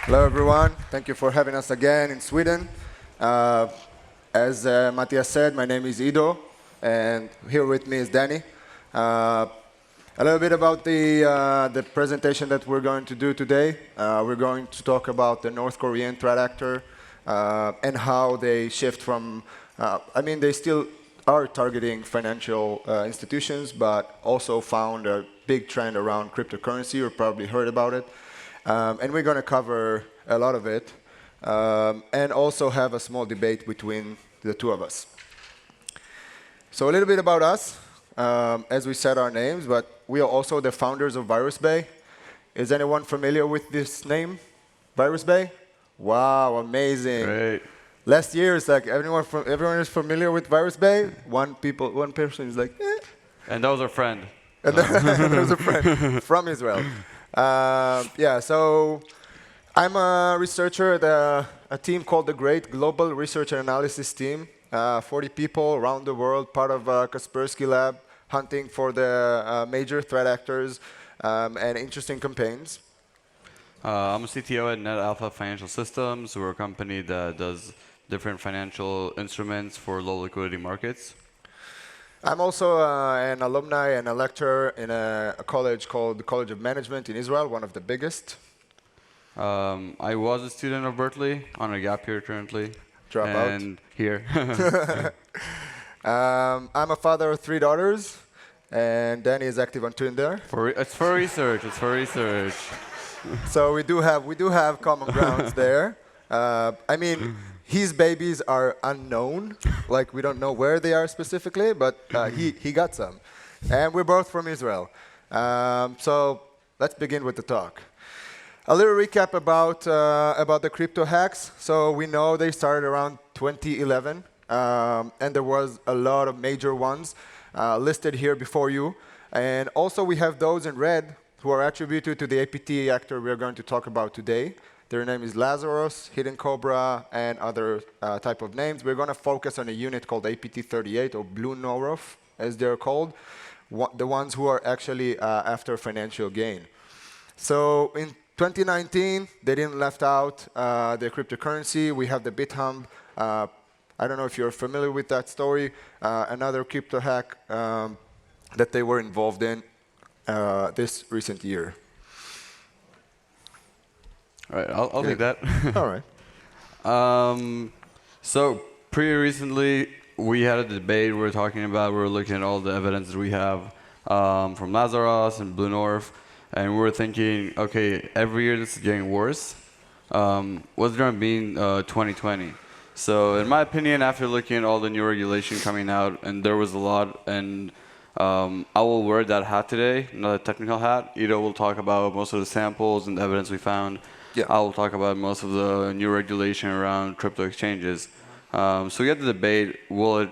Hello, everyone. Thank you for having us again in Sweden. Uh, as Matthias said, my name is Ido, and here with me is Danny. Uh, a little bit about the presentation that we're going to do today. We're going to talk about the North Korean threat actor and how they shift from, they still are targeting financial institutions, but also found a big trend around cryptocurrency. You've probably heard about it. And we're going to cover a lot of it and also have a small debate between the two of us. So a little bit about us, as we said our names, but we are also the founders of VirusBay. Is anyone familiar with this name, VirusBay? Wow, amazing. Great. Last year, it's like everyone is familiar with VirusBay. One person is like, eh. And that was our friend. And there was a friend from Israel. So I'm a researcher at a team called the Great Global Research and Analysis Team. 40 people around the world, part of Kaspersky Lab, hunting for the major threat actors and interesting campaigns. I'm a CTO at Net Alpha Financial Systems. We're a company that does different financial instruments for low liquidity markets. I'm also an alumni and a lecturer in a college called the College of Management in Israel, one of the biggest. I was a student of Berkeley on a gap year currently. Dropout. And here. I'm a father of 3 daughters, and Danny is active on Tinder. It's for research. It's for research. So we do have common grounds there. His babies are unknown, like we don't know where they are specifically, but he got some. And we're both from Israel. So let's begin with the talk. A little recap about the crypto hacks. So we know they started around 2011, and there was a lot of major ones listed here before you. And also we have those in red who are attributed to the APT actor we're going to talk about today. Their name is Lazarus, Hidden Cobra, and other type of names. We're going to focus on a unit called APT38, or Blue Norov, as they're called, the ones who are actually after financial gain. So in 2019, they didn't left out the cryptocurrency. We have the BitHump. I don't know if you're familiar with that story. Another crypto hack that they were involved in this recent year. All right, I'll take that. All right. So pretty recently, we had a debate we were talking about. We were looking at all the evidence that we have from Lazarus and Blue North, and we were thinking, okay, every year this is getting worse. What's going to be in 2020? So in my opinion, after looking at all the new regulation coming out, and there was a lot, and I will wear that hat today, not a technical hat. Ido will talk about most of the samples and the evidence we found. Yeah. I will talk about most of the new regulation around crypto exchanges. So we had the debate, will it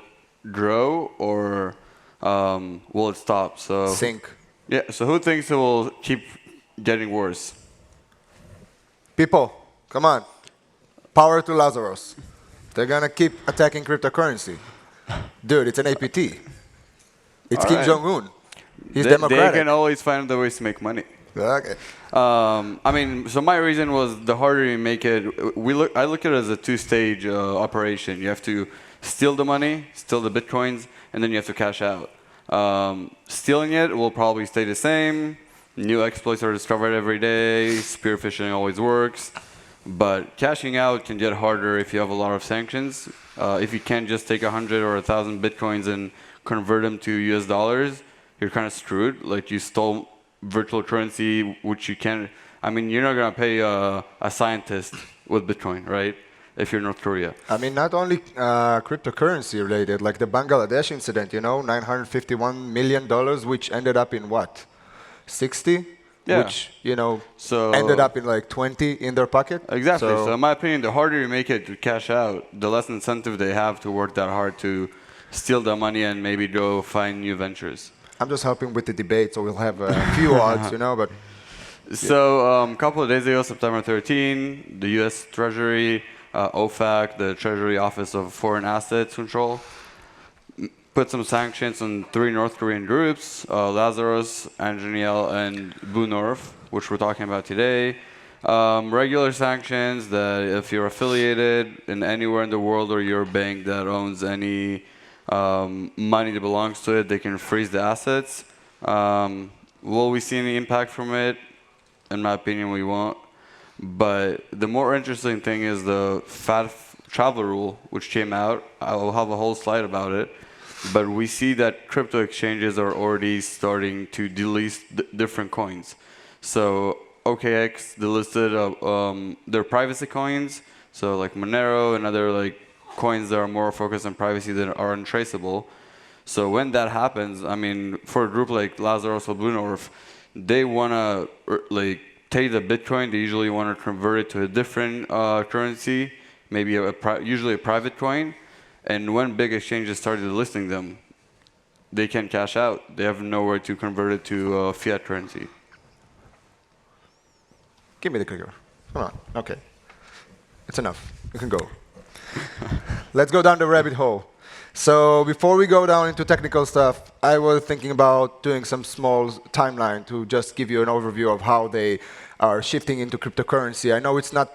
grow or will it stop? So Sink. Yeah, so who thinks it will keep getting worse? People, come on. Power to Lazarus. They're going to keep attacking cryptocurrency. Dude, it's an APT. It's All Kim right. Jong-un. He's They democratic. can always find other ways to make money. Okay. So my reason was the harder you make it, I look at it as a two-stage operation. You have to steal the money, steal the bitcoins, and then you have to cash out. Stealing it will probably stay the same. New exploits are discovered every day. Spear phishing always works. But cashing out can get harder if you have a lot of sanctions. If you can't just take 100 or 1,000 bitcoins and convert them to US dollars, you're kind of screwed. Like you stole virtual currency, which you can't. You're not going to pay a scientist with Bitcoin, right? If you're North Korea. Not only cryptocurrency related, like the Bangladesh incident, $951 million, which ended up in what? 60? Yeah. Which, ended up in like 20 in their pocket? Exactly. So in my opinion, the harder you make it to cash out, the less incentive they have to work that hard to steal the money and maybe go find new ventures. I'm just helping with the debate, so we'll have a few odds, but... So a couple of days ago, September 13, the U.S. Treasury, OFAC, the Treasury Office of Foreign Assets Control, put some sanctions on 3 North Korean groups, Lazarus, Angeniel, and Blue North, which we're talking about today. Regular sanctions that if you're affiliated in anywhere in the world or you're a bank that owns any money that belongs to it, they can freeze the assets. Will we see any impact from it? In my opinion, we won't. But the more interesting thing is the fat travel rule, which came out. I will have a whole slide about it. But we see that crypto exchanges are already starting to delist different coins. So OKX delisted their privacy coins, so like Monero and other like coins that are more focused on privacy that are untraceable. So when that happens, I mean, for a group like Lazarus or Blue North, they want to like take the Bitcoin. They usually want to convert it to a different currency, maybe usually a private coin. And when big exchanges started listing them, they can't cash out. They have nowhere to convert it to fiat currency. Give me the clicker. Come on. OK. It's enough. You can go. Let's go down the rabbit hole. So before we go down into technical stuff, I was thinking about doing some small timeline to just give you an overview of how they are shifting into cryptocurrency. I know it's not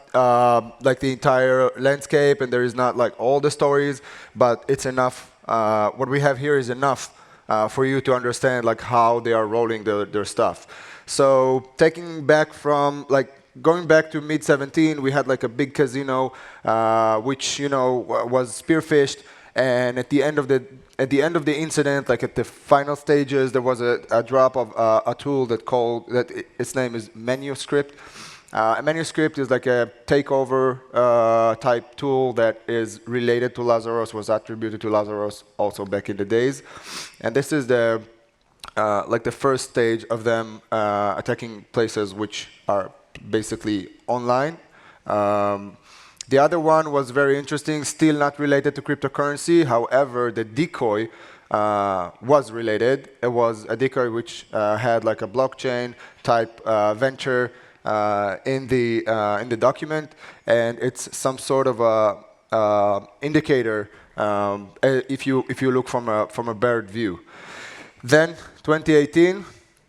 like the entire landscape, and there is not like all the stories, but it's enough. What we have here is enough for you to understand like how they are rolling their stuff. So taking back from like going back to mid-17, we had like a big casino, which was spearfished. And at the end of the incident, like at the final stages, there was a drop of a tool that its name is Manuscript. A Manuscript is like a takeover type tool that is related to Lazarus, was attributed to Lazarus also back in the days. And this is the like the first stage of them attacking places which are basically online. The other one was very interesting, still not related to cryptocurrency. However, the decoy was related. It was a decoy which had like a blockchain type venture in the document, and it's some sort of a indicator if you look from a bird view. Then 2018,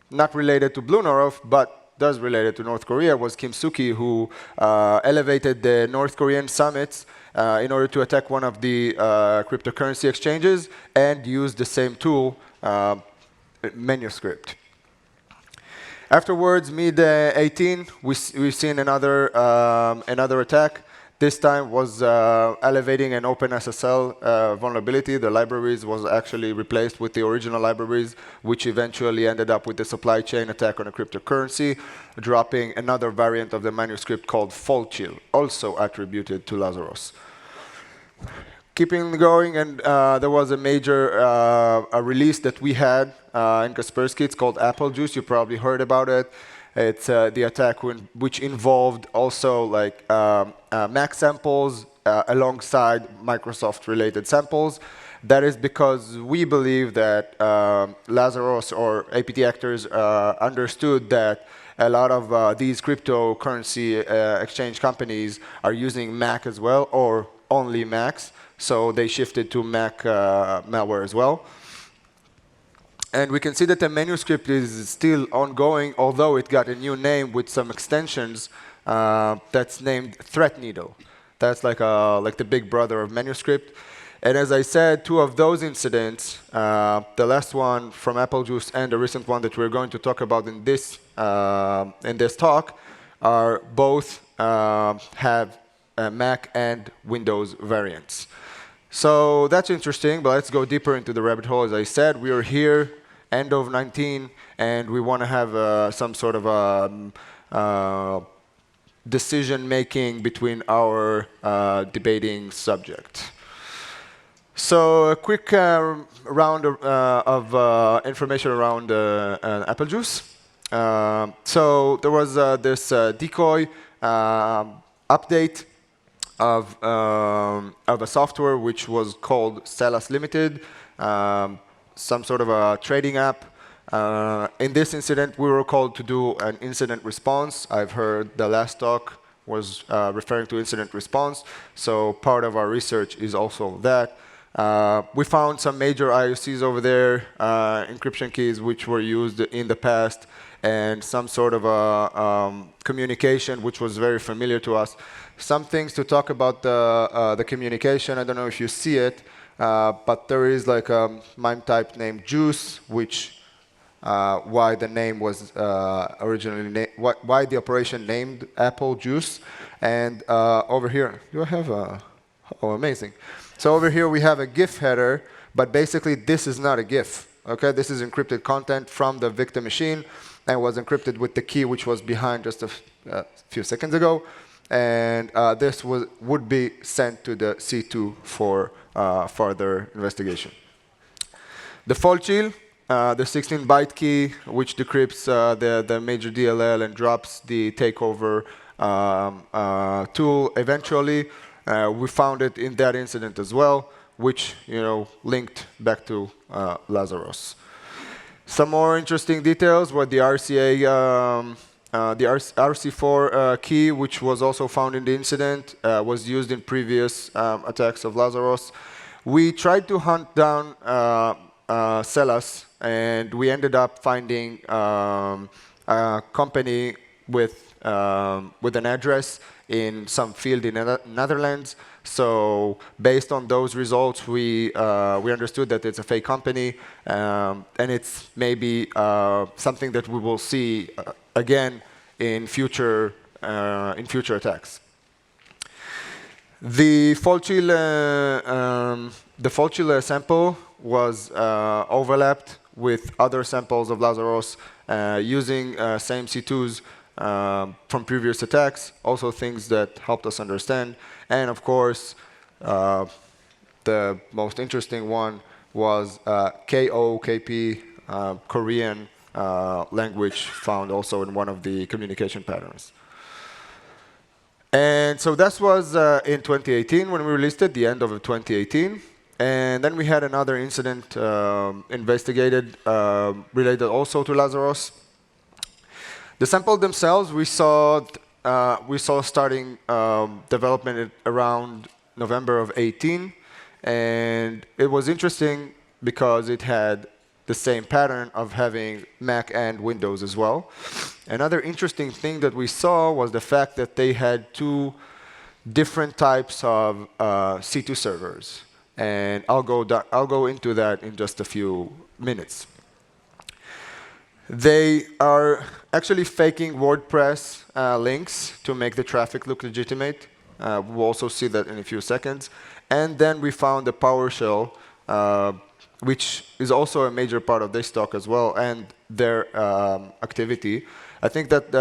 not related to Blue North, but does related to North Korea, was Kim Suk-hee, who elevated the North Korean summits in order to attack one of the cryptocurrency exchanges and use the same tool, Manuscript. Afterwards, mid-18, we've seen another attack. This time was elevating an OpenSSL vulnerability. The libraries was actually replaced with the original libraries, which eventually ended up with the supply chain attack on a cryptocurrency, dropping another variant of the Manuscript called Chill, also attributed to Lazarus. Keeping going, and there was a major a release that we had in Kaspersky. It's called Apple Juice. You probably heard about it. It's the attack which involved also like Mac samples alongside Microsoft-related samples. That is because we believe that Lazarus or APT actors understood that a lot of these cryptocurrency exchange companies are using Mac as well, or only Macs. So they shifted to Mac malware as well. And we can see that the Manuscript is still ongoing, although it got a new name with some extensions that's named Threat Needle. That's like the big brother of Manuscript. And as I said, two of those incidents, the last one from Apple Juice and the recent one that we're going to talk about in this talk, are both have Mac and Windows variants. So that's interesting, but let's go deeper into the rabbit hole. As I said, we are here, end of 19, and we want to have some sort of decision-making between our debating subject. So a quick round of information around Apple Juice. So there was this decoy update of a software which was called Salas Limited, some sort of a trading app. In this incident, we were called to do an incident response. I've heard the last talk was referring to incident response, so part of our research is also that. We found some major IOCs over there, encryption keys which were used in the past, and some sort of a communication which was very familiar to us. Some things to talk about the communication. I don't know if you see it, but there is like a MIME type named juice, which why the name was originally why the operation named apple juice. And over here, you have a oh, amazing. So over here we have a GIF header, but basically this is not a GIF. Okay, this is encrypted content from the victim machine, and was encrypted with the key which was behind just a few seconds ago. And this would be sent to the C2 for further investigation. The fault shield, the 16-byte key, which decrypts the major DLL and drops the takeover tool eventually. We found it in that incident as well, which linked back to Lazarus. Some more interesting details were the RCA, the RC4 key, which was also found in the incident, was used in previous attacks of Lazarus. We tried to hunt down Celas, and we ended up finding a company with an address in some field in the Netherlands. So based on those results, we understood that it's a fake company, and it's maybe something that we will see again in future attacks. The fault shield sample was overlapped with other samples of Lazarus using same C2s from previous attacks, also things that helped us understand. And of course, the most interesting one was KOKP, Korean language, found also in one of the communication patterns. And so that was in 2018 when we released it, the end of 2018. And then we had another incident investigated related also to Lazarus. The samples themselves, we saw starting development around November of 18, and it was interesting because it had the same pattern of having Mac and Windows as well. Another interesting thing that we saw was the fact that they had two different types of C2 servers, and I'll go into that in just a few minutes. They are actually faking WordPress links to make the traffic look legitimate. We'll also see that in a few seconds. And then we found the PowerShell, which is also a major part of this talk as well, and their activity. I think that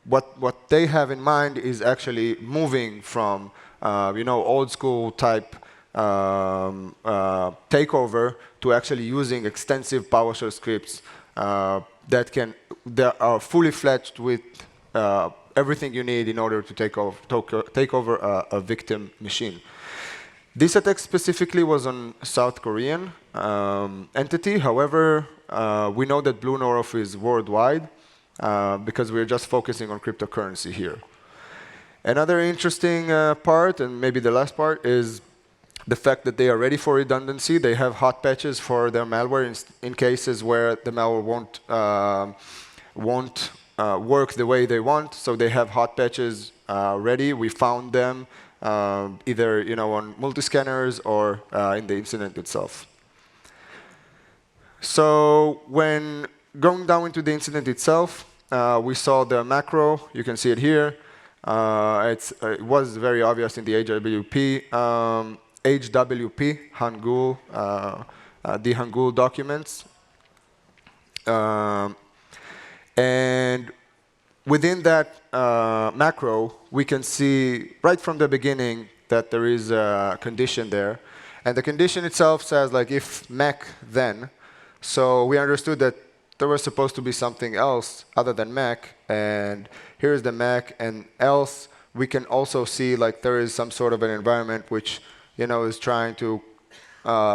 what they have in mind is actually moving from old school type takeover to actually using extensive PowerShell scripts that are fully fledged with everything you need in order to take over a victim machine. This attack specifically was on South Korean entity. However, we know that Blue North is worldwide because we're just focusing on cryptocurrency here. Another interesting part, and maybe the last part, is the fact that they are ready for redundancy. They have hot patches for their malware in cases where the malware won't work the way they want. So they have hot patches ready. We found them either on multi-scanners or in the incident itself. So when going down into the incident itself, we saw the macro. You can see it here. It was very obvious in the HWP, Hangul, the Hangul documents. And within that macro, we can see right from the beginning that there is a condition there. And the condition itself says, like, if Mac, then. So we understood that there was supposed to be something else other than Mac. And here's the Mac, and else we can also see like there is some sort of an environment which is trying to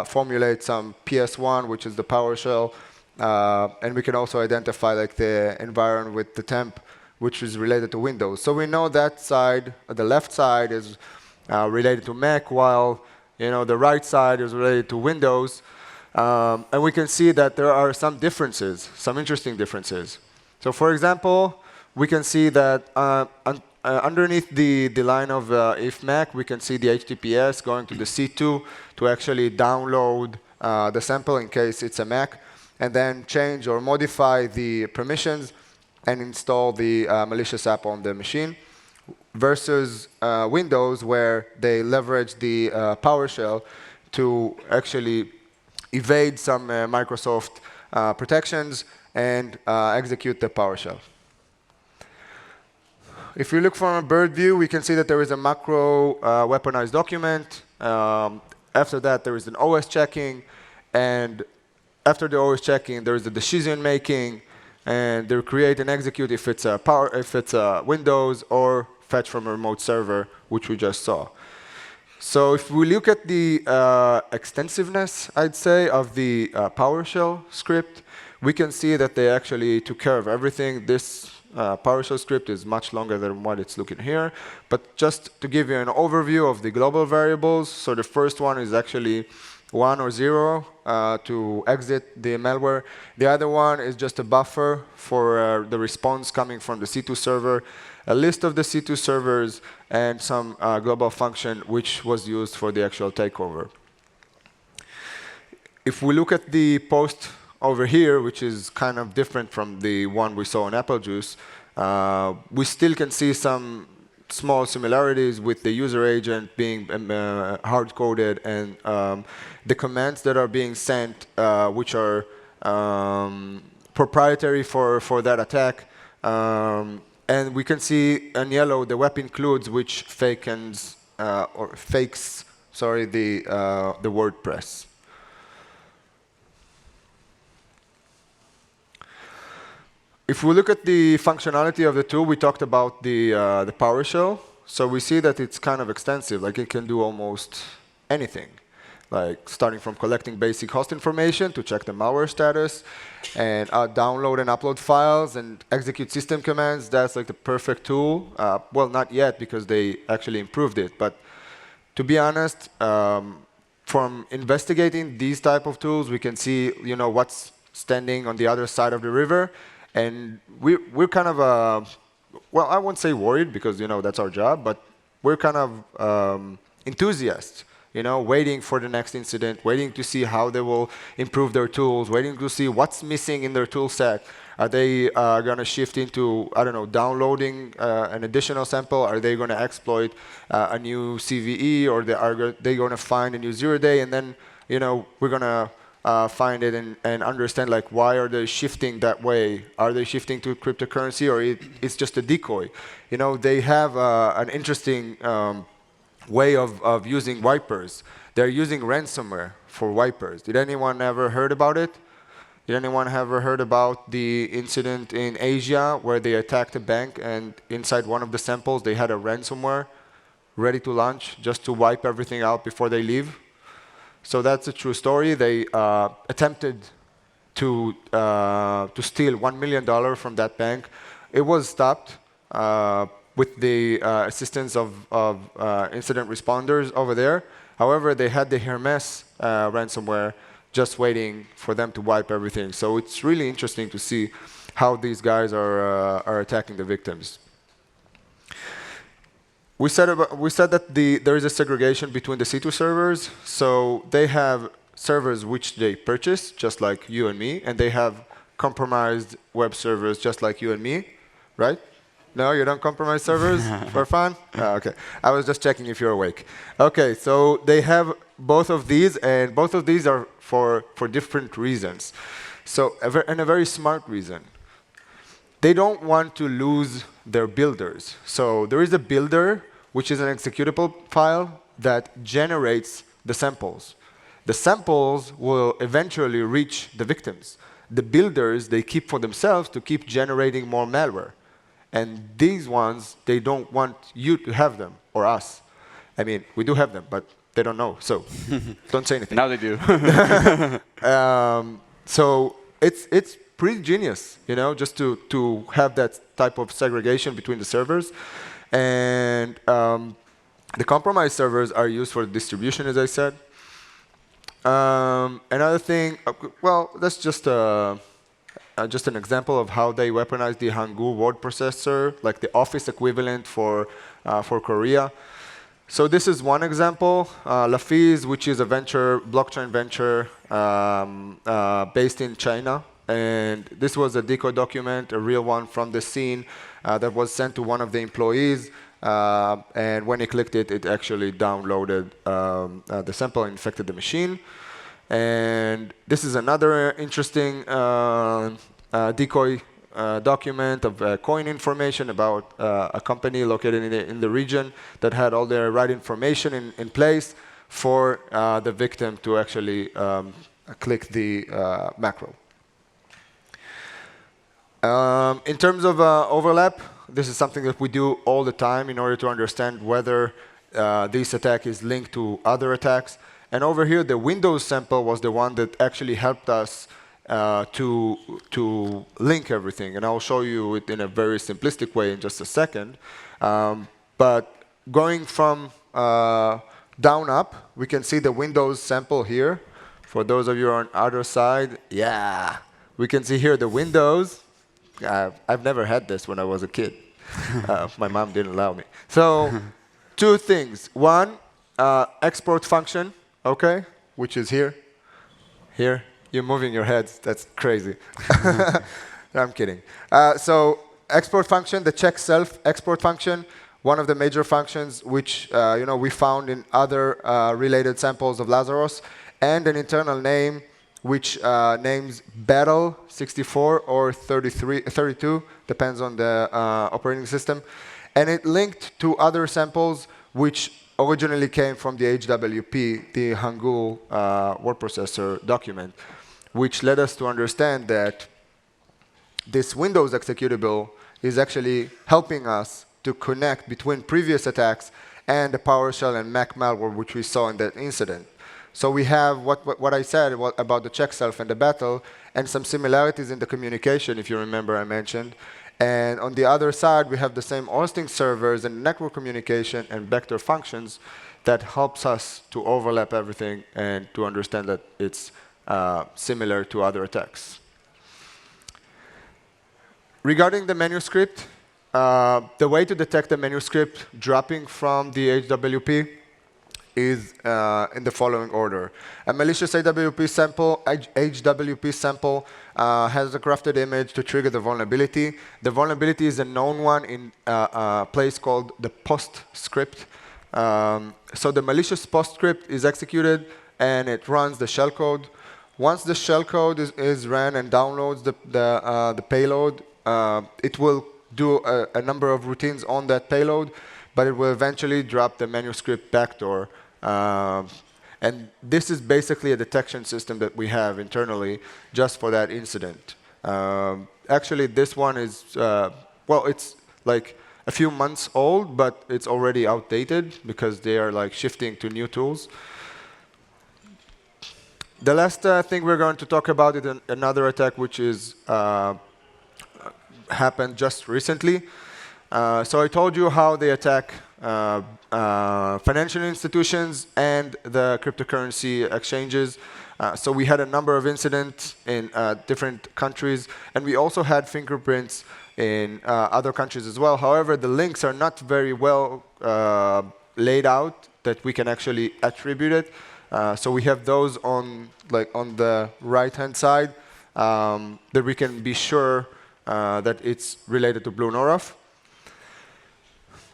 formulate some PS1, which is the PowerShell. And we can also identify like the environment with the temp, which is related to Windows. So we know that side, the left side, is related to Mac, while the right side is related to Windows. And we can see that there are some differences, some interesting differences. So for example, we can see that underneath the line of if Mac, we can see the HTTPS going to the C2 to actually download the sample in case it's a Mac, and then change or modify the permissions and install the malicious app on the machine, versus Windows, where they leverage the PowerShell to actually evade some Microsoft protections and execute the PowerShell. If we look from a bird view, we can see that there is a macro weaponized document. After that, there is an OS checking. And after the OS checking, there is the decision making. And they create and execute if it's a Windows or fetch from a remote server, which we just saw. So if we look at the extensiveness, I'd say, of the PowerShell script, we can see that they actually took care of everything. This PowerShell script is much longer than what it's looking here. But just to give you an overview of the global variables, so the first one is actually 1 or 0 to exit the malware. The other one is just a buffer for the response coming from the C2 server, a list of the C2 servers, and some global function which was used for the actual takeover. If we look at the post over here, which is kind of different from the one we saw in Applejuice, we still can see some small similarities with the user agent being hard-coded and the commands that are being sent, which are proprietary for that attack. And we can see in yellow the web includes, which fakes the WordPress. If we look at the functionality of the tool, we talked about the PowerShell. So we see that it's kind of extensive. Like, it can do almost anything, like starting from collecting basic host information to check the malware status, and download and upload files and execute system commands. That's like the perfect tool. Well, not yet, because they actually improved it. But to be honest, from investigating these type of tools, we can see, what's standing on the other side of the river. And we're kind of, well, I won't say worried, because that's our job, but we're kind of enthusiasts, waiting for the next incident, waiting to see how they will improve their tools, waiting to see what's missing in their tool set. Are they going to shift into, I don't know, downloading an additional sample? Are they going to exploit a new CVE? Or are they going to find a new zero-day? And then, we're going to find it and understand, like, why are they shifting that way? Are they shifting to cryptocurrency, or it's just a decoy? They have an interesting way of using wipers. They're using ransomware for wipers. Did anyone ever heard about it? Did anyone ever heard about the incident in Asia where they attacked a bank, and inside one of the samples they had a ransomware ready to launch just to wipe everything out before they leave? So that's a true story. They attempted to steal $1 million from that bank. It was stopped with the assistance of incident responders over there. However, they had the Hermes ransomware just waiting for them to wipe everything. So it's really interesting to see how these guys are attacking the victims. We said that there is a segregation between the C2 servers. So they have servers which they purchase, just like you and me, and they have compromised web servers, just like you and me, right? No, you don't compromise servers for fun? Oh, OK. I was just checking if you're awake. OK, so they have both of these, and both of these are for different reasons. So, and a very smart reason. They don't want to lose their builders. So there is a builder, which is an executable file that generates the samples. The samples will eventually reach the victims. The builders, they keep for themselves to keep generating more malware. And these ones, they don't want you to have them, or us. I mean, we do have them, but they don't know. So don't say anything. Now they do. So it's pretty genius, just to have that type of segregation between the servers. And the compromised servers are used for distribution, as I said. Another thing, well, that's just just an example of how they weaponize the Hangul word processor, like the office equivalent for Korea. So this is one example. Lafiz, which is a blockchain venture based in China. And this was a decoy document, a real one from the scene that was sent to one of the employees. And when he clicked it, it actually downloaded the sample and infected the machine. And this is another interesting decoy document of coin information about a company located in the region that had all the right information in place for the victim to actually click the macro. In terms of overlap, this is something that we do all the time in order to understand whether this attack is linked to other attacks. And over here, the Windows sample was the one that actually helped us to link everything. And I'll show you it in a very simplistic way in just a second. But going from down up, we can see the Windows sample here. For those of you on the other side, yeah, we can see here the Windows. I've never had this when I was a kid. My mom didn't allow me. So two things. One, export function, okay, which is here. Here. You're moving your heads. That's crazy. I'm kidding. So export function, the check self export function, one of the major functions which we found in other related samples of Lazarus, and an internal name which names battle 64 or 32, depends on the operating system. And it linked to other samples which originally came from the HWP, the Hangul word processor document, which led us to understand that this Windows executable is actually helping us to connect between previous attacks and the PowerShell and Mac malware, which we saw in that incident. So we have what I said about the check self and the battle, and some similarities in the communication, if you remember I mentioned. And on the other side, we have the same hosting servers and network communication and vector functions that helps us to overlap everything and to understand that it's similar to other attacks. Regarding the manuscript, the way to detect the manuscript dropping from the HWP is in the following order. A malicious HWP sample has a crafted image to trigger the vulnerability. The vulnerability is a known one in a place called the postscript. So the malicious postscript is executed, and it runs the shellcode. Once the shellcode is ran and downloads the payload, it will do a number of routines on that payload, but it will eventually drop the manuscript backdoor. And this is basically a detection system that we have internally just for that incident. Actually, this one is, well, it's like a few months old, but it's already outdated because they are like shifting to new tools. The last thing we're going to talk about is another attack which is happened just recently. So I told you how they attack financial institutions and the cryptocurrency exchanges. So we had a number of incidents in different countries, and we also had fingerprints in other countries as well. However, the links are not very well laid out that we can actually attribute it. So we have those on the right-hand side that we can be sure that it's related to Blue Noroff.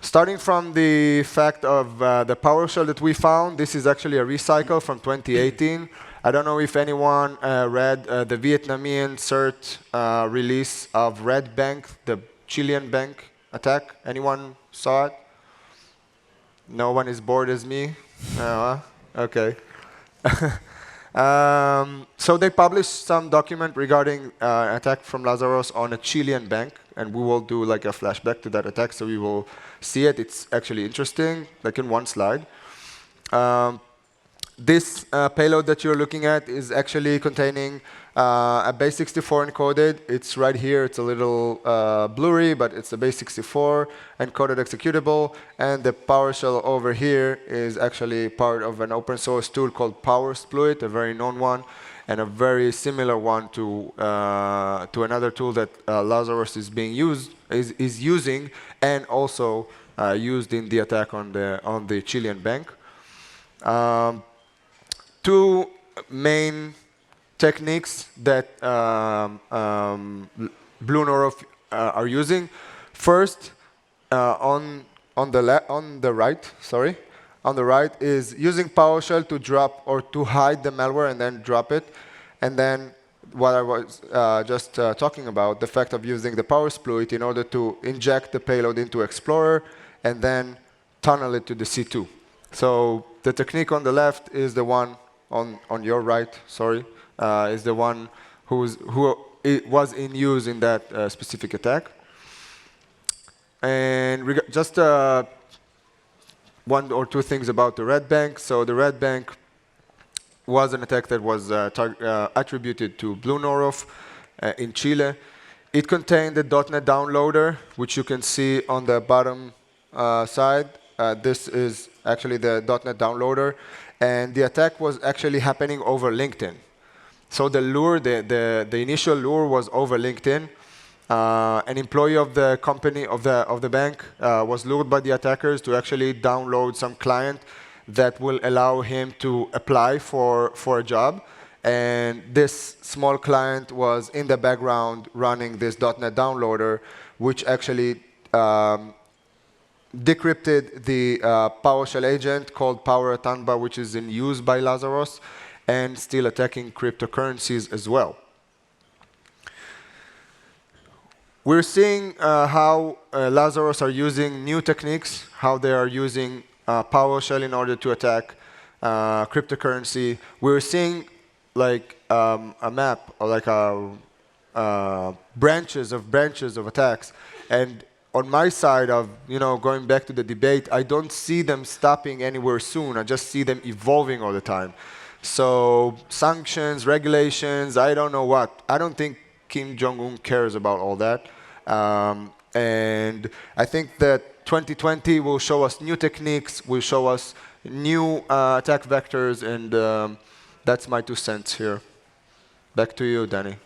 Starting from the fact of the PowerShell that we found, this is actually a recycle from 2018. I don't know if anyone read the Vietnamese CERT release of Red Bank, the Chilean bank attack. Anyone saw it? No one is bored as me? Okay. So they published some document regarding attack from Lazarus on a Chilean bank, and we will do like a flashback to that attack, so we will see it. It's actually interesting, like in one slide. This payload that you're looking at is actually containing a base64 encoded. It's right here. It's a little blurry, but it's a base64 encoded executable. And the PowerShell over here is actually part of an open source tool called PowerSploit, a very known one. and a very similar one to another tool that Lazarus is using, and also used in the attack on the Chilean bank. Two main techniques that Blue Naor are using. First, on the right is using PowerShell to drop or to hide the malware and then drop it. And then what I was just talking about, the fact of using the PowerSploit in order to inject the payload into Explorer and then tunnel it to the C2. So the technique on the left is the one on your right, is the one who was in use in that specific attack. And just one or two things about the Red Bank. So the Red Bank was an attack that was attributed to Blue Naor in Chile. It contained the .NET downloader, which you can see on the bottom side. This is actually the .NET downloader. And the attack was actually happening over LinkedIn. So the lure, the initial lure was over LinkedIn. An employee of the company, of the bank, was lured by the attackers to actually download some client that will allow him to apply for a job. And this small client was in the background running this .NET downloader, which actually decrypted the PowerShell agent called PowerAtanba, which is in use by Lazarus, and still attacking cryptocurrencies as well. We're seeing how Lazarus are using new techniques, how they are using PowerShell in order to attack cryptocurrency. We're seeing like a map or like branches of attacks. And on my side of going back to the debate, I don't see them stopping anywhere soon. I just see them evolving all the time. So sanctions, regulations, I don't know what. I don't think Kim Jong-un cares about all that. And I think that 2020 will show us new techniques, will show us new attack vectors, and that's my 2 cents here. Back to you, Danny.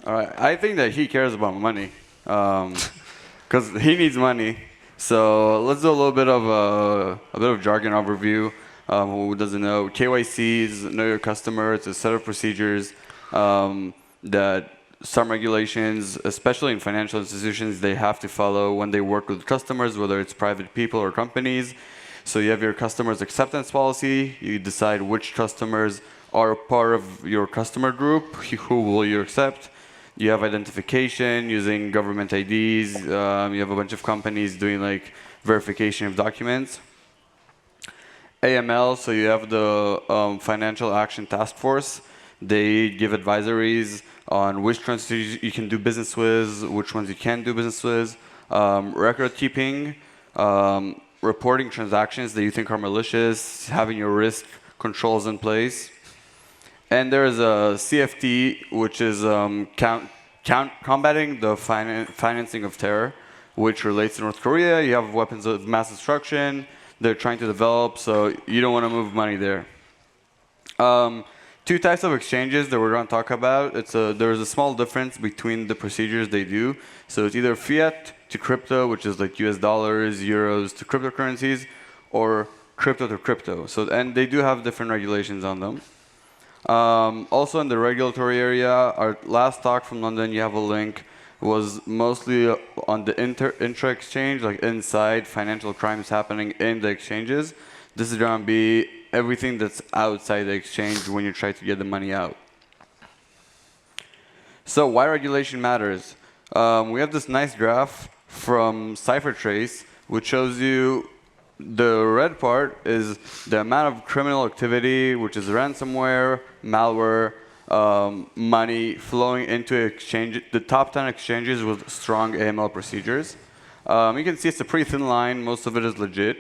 All right, I think that he cares about money, because he needs money. So let's do a little bit of jargon overview. Who doesn't know? KYC is know your customer. It's a set of procedures that some regulations, especially in financial institutions, they have to follow when they work with customers, whether it's private people or companies. So you have your customers acceptance policy. You decide which customers are part of your customer group, who will you accept. You have identification using government IDs. You have a bunch of companies doing like verification of documents. AML, so you have the Financial Action Task Force. They give advisories on which currencies you can do business with, which ones you can't do business with. Record keeping, reporting transactions that you think are malicious, having your risk controls in place. And there's a CFT, which is combating the financing of terror, which relates to North Korea. You have weapons of mass destruction they're trying to develop, so you don't want to move money there. 2 types of exchanges that we're going to talk about. There's a small difference between the procedures they do. So it's either fiat to crypto, which is like US dollars, euros to cryptocurrencies, or crypto to crypto. And they do have different regulations on them. Also in the regulatory area, our last talk from London, you have a link, was mostly on the intra-exchange, like inside financial crimes happening in the exchanges. This is going to be everything that's outside the exchange when you try to get the money out. So why regulation matters? We have this nice graph from CipherTrace, which shows you the red part is the amount of criminal activity, which is ransomware, malware, money flowing into exchange, the top 10 exchanges with strong AML procedures. You can see it's a pretty thin line. Most of it is legit.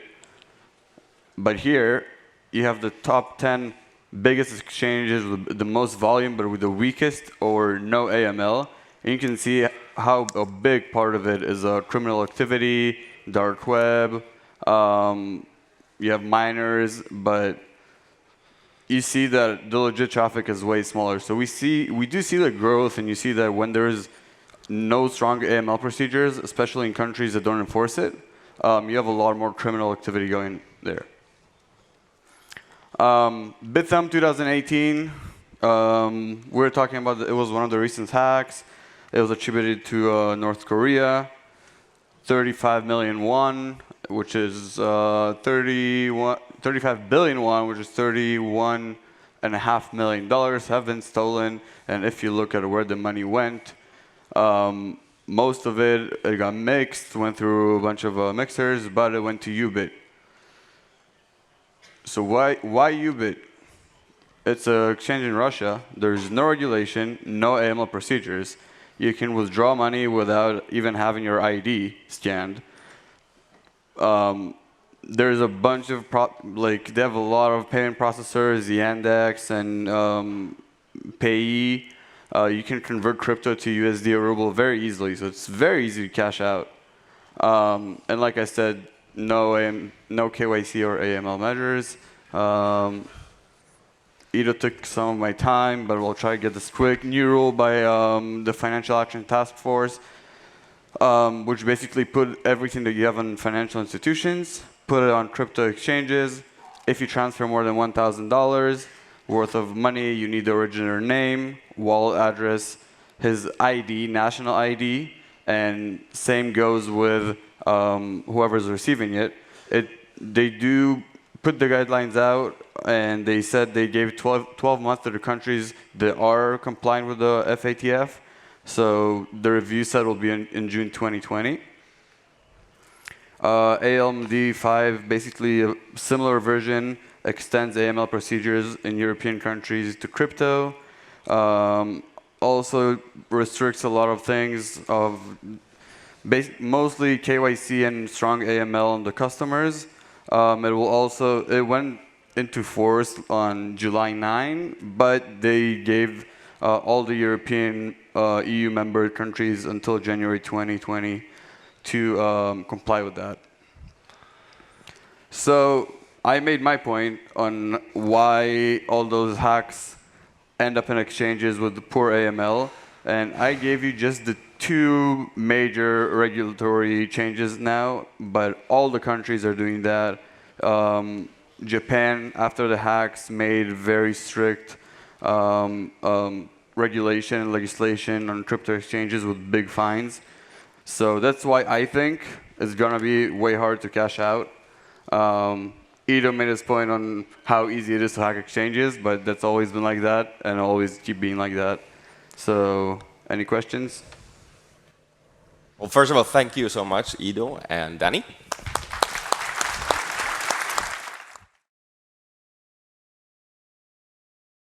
But here, you have the top 10 biggest exchanges with the most volume, but with the weakest or no AML. And you can see how a big part of it is criminal activity, dark web. You have miners, but you see that the legit traffic is way smaller. So we do see the growth, and you see that when there's no strong AML procedures, especially in countries that don't enforce it, you have a lot more criminal activity going there. BitThumb 2018, we were talking about it was one of the recent hacks. It was attributed to North Korea, 35 million won, which is 35 billion won, which is $31.5 million have been stolen. And if you look at where the money went, most of it got mixed, went through a bunch of mixers, but it went to Ubit. So why Ubit? It's an exchange in Russia. There's no regulation, no AML procedures. You can withdraw money without even having your ID scanned. There's a bunch of they have a lot of payment processors, Yandex and Payee. You can convert crypto to USD or ruble very easily, so it's very easy to cash out. And like I said, no KYC or AML measures. Ido took some of my time, but we'll try to get this quick. New rule by the Financial Action Task Force, which basically put everything that you have on financial institutions, put it on crypto exchanges. If you transfer more than $1,000 worth of money, you need the originator name, wallet address, his ID, national ID, and same goes with whoever's receiving it. They do put the guidelines out, and they said they gave 12 months to the countries that are compliant with the FATF. So the review set will be in June 2020. ALMD 5, basically a similar version, extends AML procedures in European countries to crypto. Also restricts a lot of things of mostly KYC and strong AML on the customers. It went into force on July 9, but they gave all the European EU member countries until January 2020 to comply with that. So I made my point on why all those hacks end up in exchanges with the poor AML, and I gave you just the two major regulatory changes now, but all the countries are doing that. Japan, after the hacks, made very strict regulation and legislation on crypto exchanges with big fines. So that's why I think it's going to be way hard to cash out. Ido made his point on how easy it is to hack exchanges, but that's always been like that and always keep being like that. So any questions? Well, first of all, thank you so much, Ido and Danny.